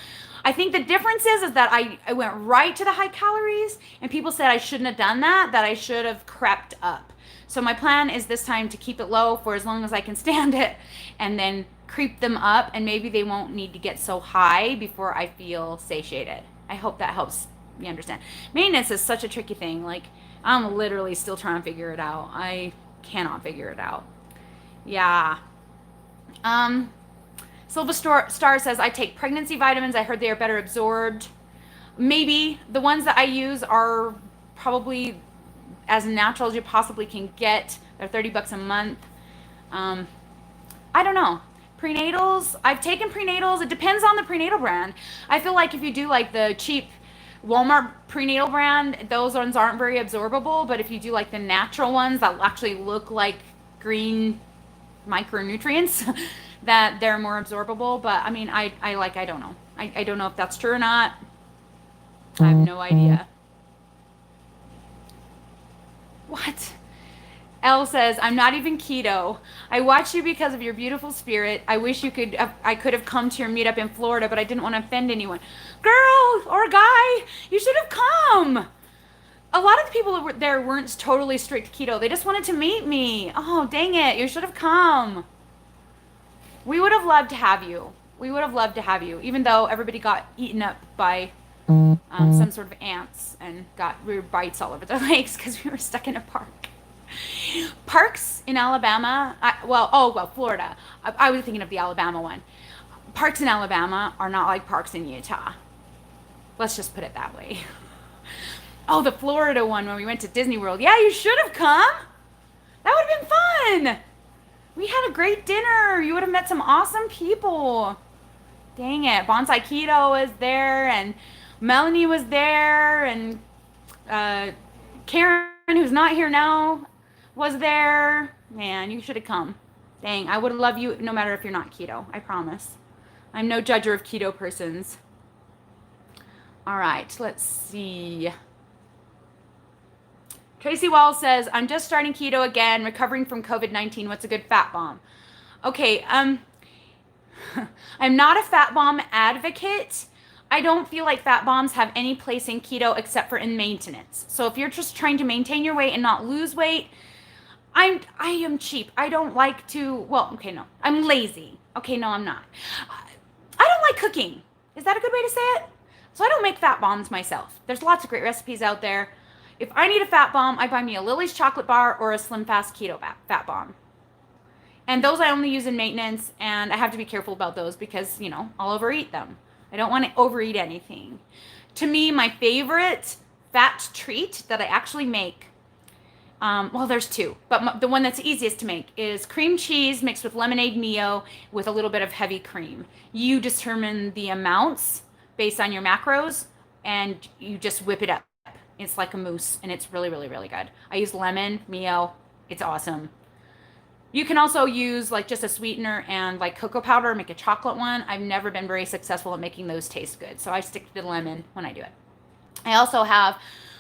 I think the difference is that I went right to the high calories, and people said I shouldn't have done that I should have crept up. So my plan is this time to keep it low for as long as I can stand it, and then creep them up, and maybe they won't need to get so high before I feel satiated. I hope that helps you understand. Maintenance is such a tricky thing. Like, I'm literally still trying to figure it out. I cannot figure it out. Yeah. Silva Star says, I take pregnancy vitamins. I heard they are better absorbed. Maybe. The ones that I use are probably as natural as you possibly can get. They're $30 a month. I don't know. Prenatals, I've taken prenatals. It depends on the prenatal brand. I feel like if you do like the cheap Walmart prenatal brand, those ones aren't very absorbable. But if you do like the natural ones that actually look like green micronutrients, that they're more absorbable. But I mean, I don't know. I don't know if that's true or not. I have no idea. What? Elle says, I'm not even keto. I watch you because of your beautiful spirit. I wish I could have come to your meetup in Florida, but I didn't want to offend anyone. Girl or guy, you should have come. A lot of the people there weren't totally strict keto. They just wanted to meet me. Oh, dang it. You should have come. We would have loved to have you. We would have loved to have you, even though everybody got eaten up by some sort of ants and got weird bites all over their legs because we were stuck in a park. Parks in Alabama, Florida. I was thinking of the Alabama one. Parks in Alabama are not like parks in Utah. Let's just put it that way. Oh, the Florida one when we went to Disney World. Yeah, you should have come. That would have been fun. We had a great dinner. You would have met some awesome people. Dang it. Bonsai Keto was there, and Melanie was there, and Karen, who's not here now, was there. Man, you should have come. Dang, I would love you no matter if you're not keto. I promise. I'm no judger of keto persons. All right, let's see. Tracy Wall says, I'm just starting keto again, recovering from COVID-19. What's a good fat bomb? Okay, I'm not a fat bomb advocate. I don't feel like fat bombs have any place in keto except for in maintenance. So if you're just trying to maintain your weight and not lose weight, I am cheap. I don't like to, I'm lazy. Okay, no, I'm not. I don't like cooking. Is that a good way to say it? So I don't make fat bombs myself. There's lots of great recipes out there. If I need a fat bomb, I buy me a Lily's chocolate bar or a Slim Fast Keto fat bomb. And those I only use in maintenance, and I have to be careful about those because, I'll overeat them. I don't want to overeat anything. To me, my favorite fat treat that I actually make, there's two, but the one that's easiest to make is cream cheese mixed with lemonade Mio with a little bit of heavy cream. You determine the amounts based on your macros, and you just whip it up. It's like a mousse, and it's really, really, really good. I use lemon, Mio. It's awesome. You can also use like just a sweetener and like cocoa powder, make a chocolate one. I've never been very successful at making those taste good, so I stick to the lemon when I do it. I also have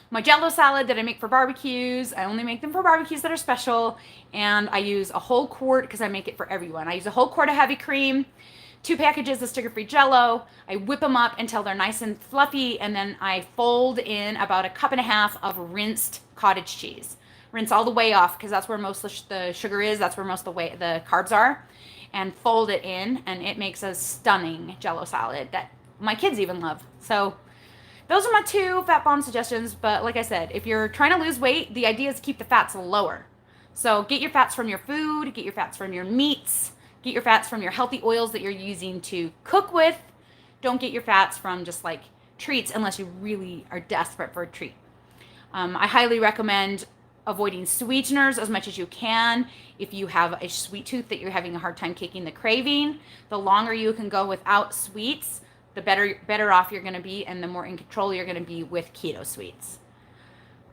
my Jello salad that I make for barbecues. I only make them for barbecues that are special, and I use a whole quart because I make it for everyone. I use a whole quart of heavy cream, 2 packages of sugar-free Jello. I whip them up until they're nice and fluffy, and then I fold in about a cup and a half of rinsed cottage cheese. Rinse all the way off because that's where most of the sugar is. That's where most of the carbs are. And fold it in, and it makes a stunning Jello salad that my kids even love. So those are my 2 fat bomb suggestions. But like I said, if you're trying to lose weight, the idea is to keep the fats lower. So get your fats from your food, get your fats from your meats, get your fats from your healthy oils that you're using to cook with. Don't get your fats from just like treats unless you really are desperate for a treat. I highly recommend avoiding sweeteners as much as you can. If you have a sweet tooth that you're having a hard time kicking the craving, the longer you can go without sweets, the better off you're going to be, and the more in control you're going to be with keto sweets.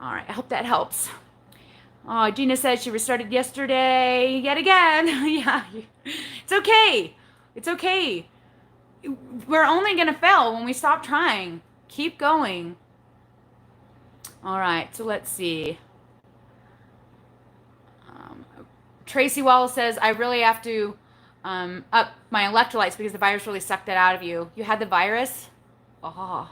All right, I hope that helps. Oh, Gina says she restarted yesterday yet again. Yeah, it's okay. It's okay. We're only going to fail when we stop trying. Keep going. All right, so let's see. Tracy Wallace says, I really have to up my electrolytes because the virus really sucked it out of you. You had the virus? Oh,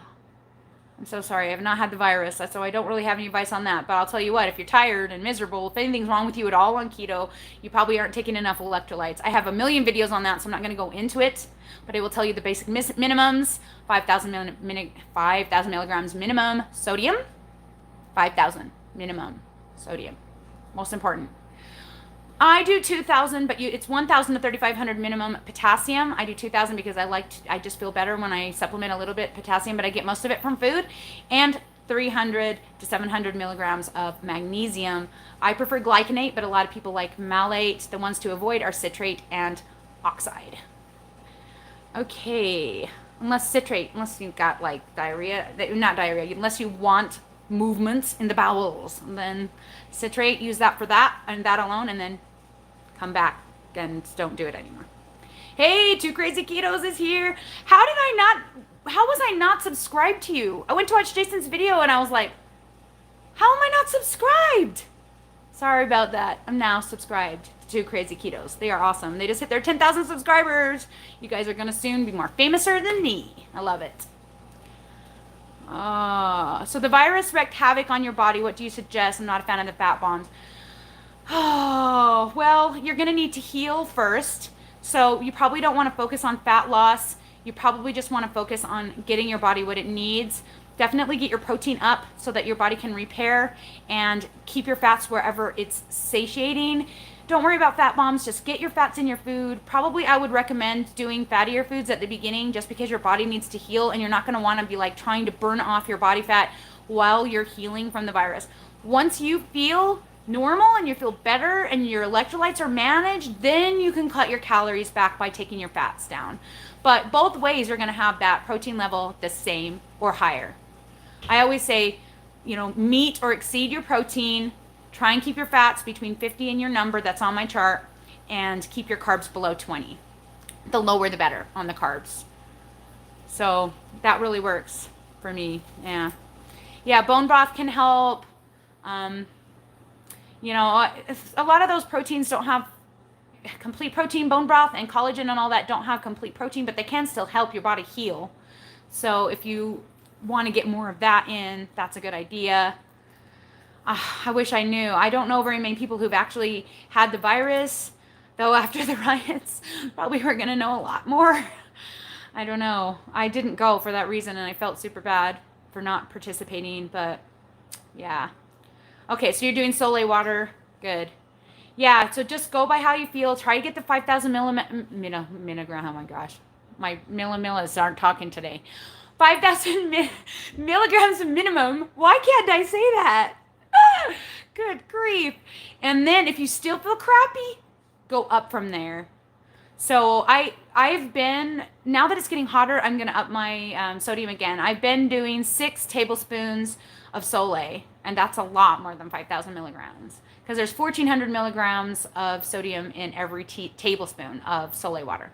I'm so sorry. I have not had the virus, so I don't really have any advice on that. But I'll tell you what, if you're tired and miserable, if anything's wrong with you at all on keto, you probably aren't taking enough electrolytes. I have a million videos on that, so I'm not going to go into it. But I will tell you the basic minimums: 5,000 milligrams minimum sodium. 5,000 minimum sodium. Most important. I do 2,000, but it's 1,000 to 3,500 minimum potassium. I do 2,000 because I just feel better when I supplement a little bit potassium, but I get most of it from food. And 300 to 700 milligrams of magnesium. I prefer glycinate, but a lot of people like malate. The ones to avoid are citrate and oxide. Okay, unless you've got like diarrhea, not diarrhea, unless you want movements in the bowels, and then citrate, use that for that and that alone, and then come back and don't do it anymore. Hey, Two Crazy Ketos is here. How was I not subscribed to you? I went to watch Jason's video and I was like, how am I not subscribed? Sorry about that. I'm now subscribed to Two Crazy Ketos. They are awesome. They just hit their 10,000 subscribers. You guys are gonna soon be more famouser than me. I love it. So the virus wreaked havoc on your body. What do you suggest? I'm not a fan of the fat bombs. Oh, well, you're going to need to heal first. So you probably don't want to focus on fat loss. You probably just want to focus on getting your body what it needs. Definitely get your protein up so that your body can repair, and keep your fats wherever it's satiating. Don't worry about fat bombs. Just get your fats in your food. Probably I would recommend doing fattier foods at the beginning just because your body needs to heal, and you're not going to want to be like trying to burn off your body fat while you're healing from the virus. Once you feel normal and you feel better and your electrolytes are managed, then you can cut your calories back by taking your fats down. But both ways you're going to have that protein level the same or higher. I always say, meet or exceed your protein. Try and keep your fats between 50 and your number that's on my chart, and keep your carbs below 20. The lower the better on the carbs. So that really works for me. Yeah, bone broth can help. A lot of those proteins don't have complete protein. Bone broth and collagen and all that don't have complete protein, but they can still help your body heal. So if you want to get more of that in, that's a good idea. I wish I knew. I don't know very many people who've actually had the virus, though after the riots, probably we're going to know a lot more. I don't know. I didn't go for that reason, and I felt super bad for not participating, but yeah. Okay, so you're doing Solé water. Good. Yeah, so just go by how you feel. Try to get the 5,000 milligram. Oh my gosh. My millimillas aren't talking today. 5,000 milligrams minimum. Why can't I say that? Good grief. And then if you still feel crappy, go up from there. So I've been, now that it's getting hotter, I'm going to up my sodium again. I've been doing 6 tablespoons of Solé, and that's a lot more than 5,000 milligrams because there's 1,400 milligrams of sodium in every tablespoon of Solé water.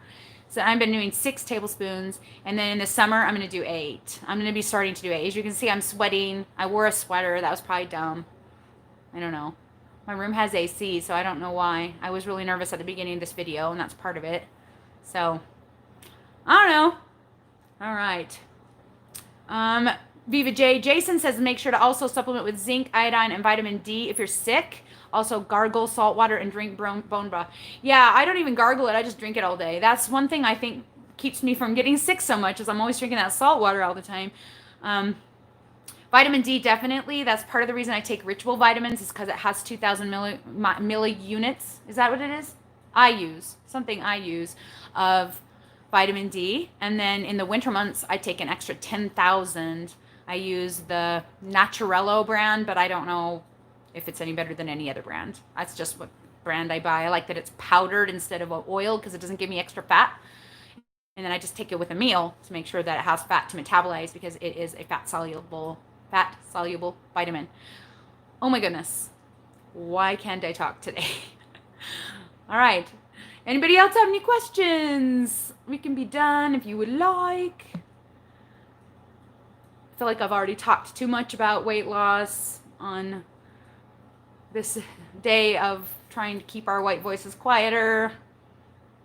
So I've been doing 6 tablespoons, and then in the summer, I'm going to do 8. I'm going to be starting to do 8. As you can see, I'm sweating. I wore a sweater. That was probably dumb. I don't know. My room has AC, so I don't know why. I was really nervous at the beginning of this video, and that's part of it. So, I don't know. All right. Viva J. Jason says make sure to also supplement with zinc, iodine, and vitamin D if you're sick. Also, gargle salt water and drink bone broth. Yeah, I don't even gargle it. I just drink it all day. That's one thing I think keeps me from getting sick so much is I'm always drinking that salt water all the time. Vitamin D, definitely. That's part of the reason I take Ritual vitamins is because it has 2,000 milliunits. Is that what it is? I use of vitamin D. And then in the winter months, I take an extra 10,000. I use the Naturello brand, but I don't know if it's any better than any other brand. That's just what brand I buy. I like that it's powdered instead of oil because it doesn't give me extra fat. And then I just take it with a meal to make sure that it has fat to metabolize because it is a fat-soluble vitamin. Oh my goodness. Why can't I talk today? All right. Anybody else have any questions? We can be done if you would like. I feel like I've already talked too much about weight loss on this day of trying to keep our white voices quieter.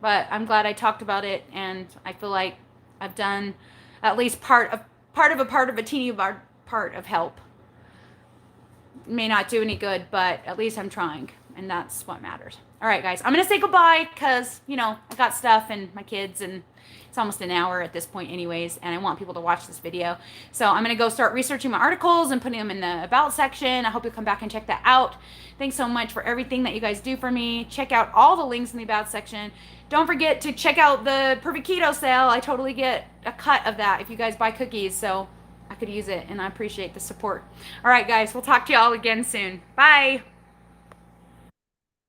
but I'm glad I talked about it, and I feel like I've done at least part of a teeny part of help. May not do any good, but at least I'm trying, and that's what matters. All right, guys, I'm gonna say goodbye because, you know, I got stuff and my kids, and it's almost an hour at this point anyways, and I want people to watch this video. So I'm gonna go start researching my articles and putting them in the about section. I hope you'll come back and check that out. Thanks so much for everything that you guys do for me. Check out all the links in the about section. Don't forget to check out the Perfect Keto sale. I totally get a cut of that if you guys buy cookies, so I could use it, and I appreciate the support. All right, guys, we'll talk to y'all again soon. Bye.